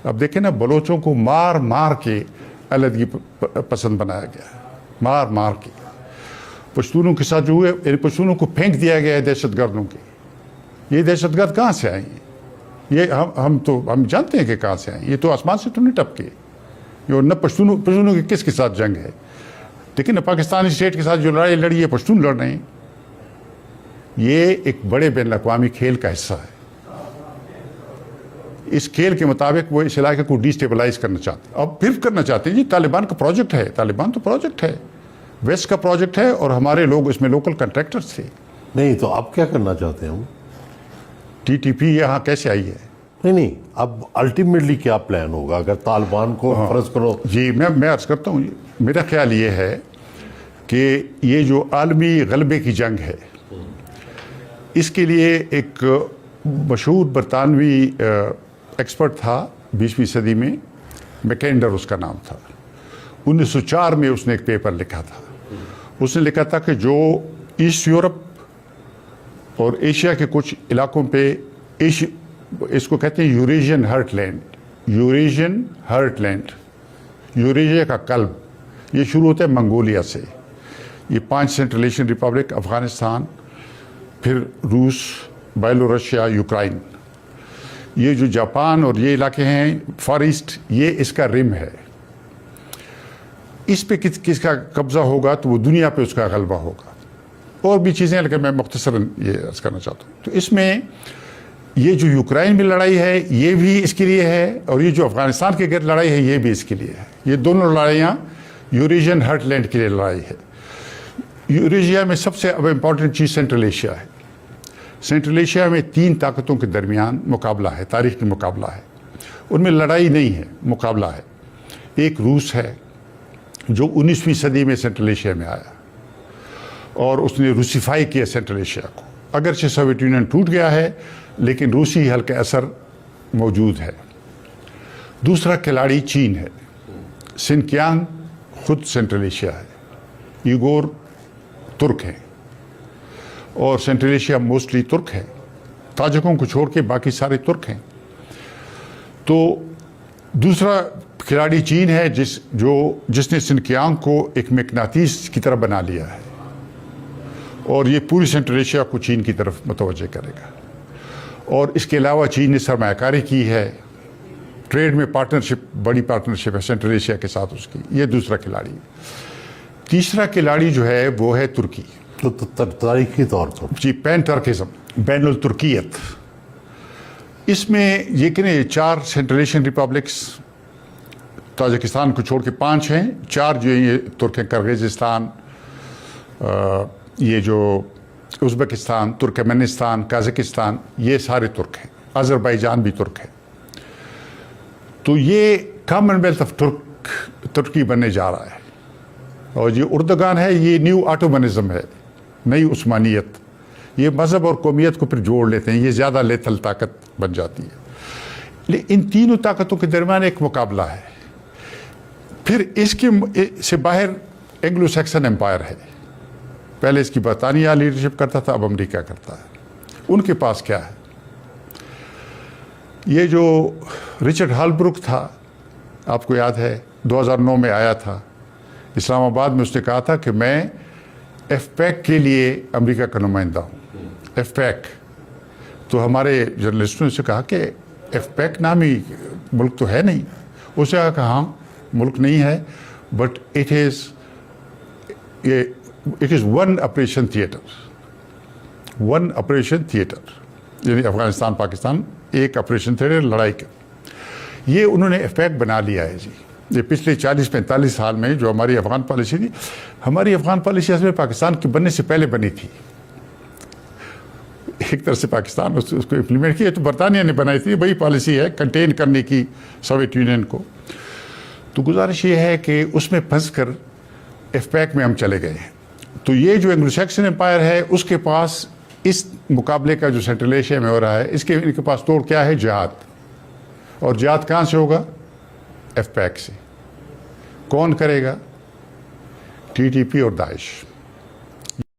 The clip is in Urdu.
اب دیکھیں نا بلوچوں کو مار مار کے علیحدگی پسند بنایا گیا ہے، مار مار کے پشتونوں کے ساتھ جو ہوئے، یعنی پشتونوں کو پھینک دیا گیا ہے دہشت گردوں کے. یہ دہشت گرد کہاں سے آئے ہیں؟ یہ ہم جانتے ہیں کہ کہاں سے آئے ہیں. یہ تو آسمان سے تو نہیں ٹپکے. یہ نہ پشتونوں کی کس کے ساتھ جنگ ہے، لیکن پاکستانی اسٹیٹ کے ساتھ جو لڑائی لڑی ہے پشتون لڑ رہے ہیں. یہ ایک بڑے بین الاقوامی کھیل کا حصہ ہے. اس کھیل کے مطابق وہ اس علاقے کو ڈیسٹیبلائز کرنا چاہتے ہیں. اب پھر کرنا چاہتے ہیں. جی طالبان کا پروجیکٹ ہے، طالبان تو پروجیکٹ ہے، ویسٹ کا پروجیکٹ ہے، اور ہمارے لوگ اس میں لوکل کنٹریکٹرز تھے. نہیں تو آپ کیا کرنا چاہتے ہیں؟ ٹی ٹی پی یہاں کیسے آئی ہے؟ نہیں اب الٹیمیٹلی کیا پلان ہوگا اگر طالبان کو فرض کرو؟ جی میں عرض کرتا ہوں. میرا خیال یہ ہے کہ یہ جو عالمی غلبے کی جنگ ہے، اس کے لیے ایک مشہور برطانوی ایکسپرٹ تھا 20ویں صدی میں، میکنڈر اس کا نام تھا. 1904 میں اس نے ایک پیپر لکھا تھا. اس نے لکھا تھا کہ جو ایسٹ یورپ اور ایشیا کے کچھ علاقوں پہ اس کو کہتے ہیں Eurasian heartland. Eurasian heartland, Eurasia کا قلب، یہ شروع ہوتا ہے منگولیا سے. یہ 5 سینٹرل ایشین ریپبلک، افغانستان، پھر روس، بیلورشیا، یوکرائن، یہ جو جاپان اور یہ علاقے ہیں فار ایسٹ، یہ اس کا رم ہے. اس پہ کس کا قبضہ ہوگا تو وہ دنیا پہ اس کا غلبہ ہوگا. اور بھی چیزیں ہیں لیکن میں مختصراً یہ عرض کرنا چاہتا ہوں. تو اس میں یہ جو یوکرائن میں لڑائی ہے یہ بھی اس کے لیے ہے، اور یہ جو افغانستان کے گرد لڑائی ہے یہ بھی اس کے لیے ہے. یہ دونوں لڑائیاں یوریشین ہرٹ لینڈ کے لیے لڑائی ہے. یوریشیا میں سب سے اب امپورٹنٹ چیز سینٹرل ایشیا ہے. سینٹرل ایشیا میں 3 طاقتوں کے درمیان مقابلہ ہے، تاریخی مقابلہ ہے. ان میں لڑائی نہیں ہے، مقابلہ ہے. ایک روس ہے جو 19ویں صدی میں سینٹرل ایشیا میں آیا اور اس نے روسیفائی کیا سینٹرل ایشیا کو. اگرچہ سوویت یونین ٹوٹ گیا ہے لیکن روسی ہلکا اثر موجود ہے. دوسرا کھلاڑی چین ہے. سنکیانگ خود سینٹرل ایشیا ہے. ایگور ترک ہیں اور سینٹرل ایشیا موسٹلی ترک ہے. تاجکوں کو چھوڑ کے باقی سارے ترک ہیں. تو دوسرا کھلاڑی چین ہے جس نے سنکیانگ کو ایک مقناطیس کی طرف بنا لیا ہے اور یہ پوری سینٹرل ایشیا کو چین کی طرف متوجہ کرے گا. اور اس کے علاوہ چین نے سرمایہ کاری کی ہے، ٹریڈ میں پارٹنرشپ، بڑی پارٹنرشپ ہے سینٹرل ایشیا کے ساتھ اس کی. یہ دوسرا کھلاڑی. تیسرا کھلاڑی جو ہے وہ ہے ترکی. تو تاریخی طور پر جی پین ٹرکزم، بین الترکیت. اس میں یہ کہ 4 سینٹرل ایشین ریپبلکس، تاجکستان کو چھوڑ کے 5 ہیں. 4 جو ہیں یہ ترک ہیں، کرغیزستان، یہ جو ازبکستان، ترکمنستان، قازقستان، یہ سارے ترک ہیں. آذربائیجان بھی ترک ہے. تو یہ کامن ویلتھ آف ترکی بننے جا رہا ہے. اور یہ اردگان ہے، یہ نیو آٹومنزم ہے، نئی عثمانیت. یہ مذہب اور قومیت کو پھر جوڑ لیتے ہیں، یہ زیادہ لیتھل طاقت بن جاتی ہے. لیکن ان تینوں طاقتوں کے درمیان ایک مقابلہ ہے. پھر اس کے سے باہر اینگلو سیکسن امپائر ہے. پہلے اس کی برطانیہ لیڈرشپ کرتا تھا، اب امریکہ کرتا ہے. ان کے پاس کیا ہے؟ یہ جو رچرڈ ہالبروک تھا، آپ کو یاد ہے 2009 میں آیا تھا اسلام آباد میں. اس نے کہا تھا کہ میں ایف پیک کے لیے امریکہ کا نمائندہ ہوں. ایف پیک تو ہمارے جرنلسٹوں نے کہا کہ ایف پیک نامی ملک تو ہے نہیں. اسے کہا کہ ہاں ملک نہیں ہے، but it is one operation theatre. One operation theatre یعنی افغانستان پاکستان ایک آپریشن تھیٹر لڑائی کا. یہ انہوں نے ایف پیک بنا لیا ہے. جی یہ پچھلے 40-45 سال میں جو ہماری افغان پالیسی تھی، ہماری افغان پالیسی اصل میں پاکستان کے بننے سے پہلے بنی تھی. ایک طرح سے پاکستان اس کو امپلیمنٹ کیا تو برطانیہ نے بنائی تھی. وہی پالیسی ہے کنٹین کرنے کی سوویت یونین کو. تو گزارش یہ ہے کہ اس میں پھنس کر ایف پیک میں ہم چلے گئے ہیں. تو یہ جو اینگلو سیکسن امپائر ہے اس کے پاس اس مقابلے کا جو سینٹرل ایشیا میں ہو رہا ہے ان کے پاس توڑ کیا ہے؟ جہاد. اور جہاد کہاں سے ہوگا؟ ایف پیک سے. کون کرے گا؟ ٹی ٹی پی اور داعش.